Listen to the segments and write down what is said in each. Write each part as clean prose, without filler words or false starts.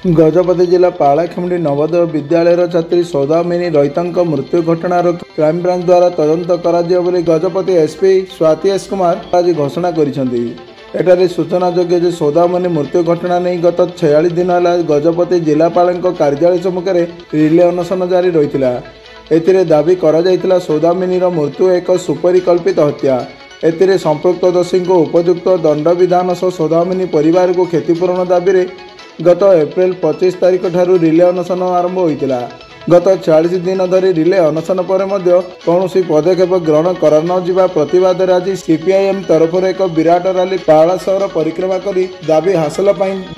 गजपति जिला पालाखेमुंडी नवोदय विद्यालय छात्री सौदामिनी रईतांक मृत्यु घटनार क्राइमब्रांच द्वारा तदंत कर गजपति एसपी स्वाति एस कुमार आज घोषणा कर सूचनाजोग्य जे सौदामिनी मृत्यु घटना नहीं गत 46 दिन है गजपति जिलापाल कार्यालय सम्मुखें रिले अनशन जारी रही है। दाबी कर सौदामिनीर मृत्यु एक सुपरिकल्पित हत्या। एथिरे संपृक्त दोषी को उपयुक्त दंड विधान सह सौदामिनी परिवार को क्षतिपूरण दाबी में गत एप्रिल 25 तारिख ठारू रिले अनशन आरंभ होता। गत 40 दिन धरी रिले अनशन पर कौन पदक्षेप ग्रहण कर प्रतिवाद आज सीपीआईएम तरफ एक विराट रैली पाला सहर परिक्रमा कर दाबी हासिल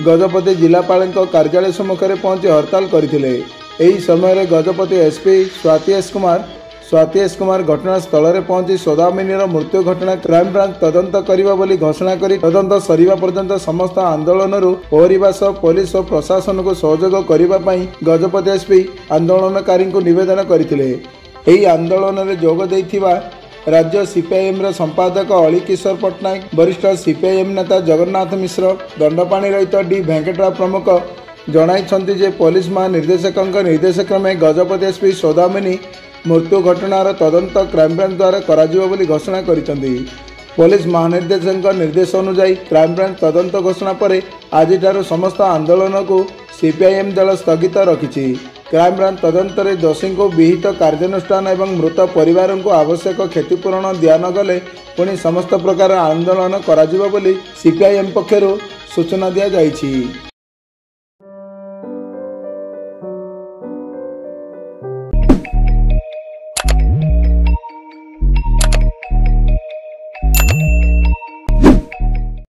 गजपति जिलापाल कार्यालय सम्मुखें पहुंची हड़ताल करते। यही समय गजपति एसपी स्वाति एस कुमार घटनास्थल में पहुंची सौदामिनीर मृत्यु घटना क्राइमब्रांच तदंत करिबा बोली घोषणा करी तदंत सरिबा पर्यंत समस्त आंदोलन ओहरिबा सह पुलिस और प्रशासन को सहयोग करिबा पई गजपति एसपी आंदोलनकारी को निवेदन करथिले। एही आंदोलन में जोग देइथिबा राज्य सीपीआईएम संपादक अली किशोर पट्टनायक, वरिष्ठ सीपीआईएम नेता जगन्नाथ मिश्र, दंडपाणी रहित डी भेंकटराव प्रमुख जणाइछन्ति जे पुलिस महानिर्देशक निर्देशक्रमे गजपति एसपी सौदामिनी मृत्यु घटनार तदंत क्राइमब्रांच द्वारा कराजिबो बोली घोषणा करिसेंति। पुलिस महानिर्देशक निर्देश अनुसार क्राइमब्रांच तदंत घोषणा पर आज समस्त आंदोलन को सीपीआईएम दल स्थगित रखिछि। क्राइमब्रांच तदंत में दोषी को विहित कार्यानुष्ठान एवं मृत परिवार को आवश्यक क्षतिपूरण दिया न गले पुणी समस्त प्रकार आंदोलन कराजिबो बोली सीपीआईएम पक्षरु सूचना दिया जाइछि।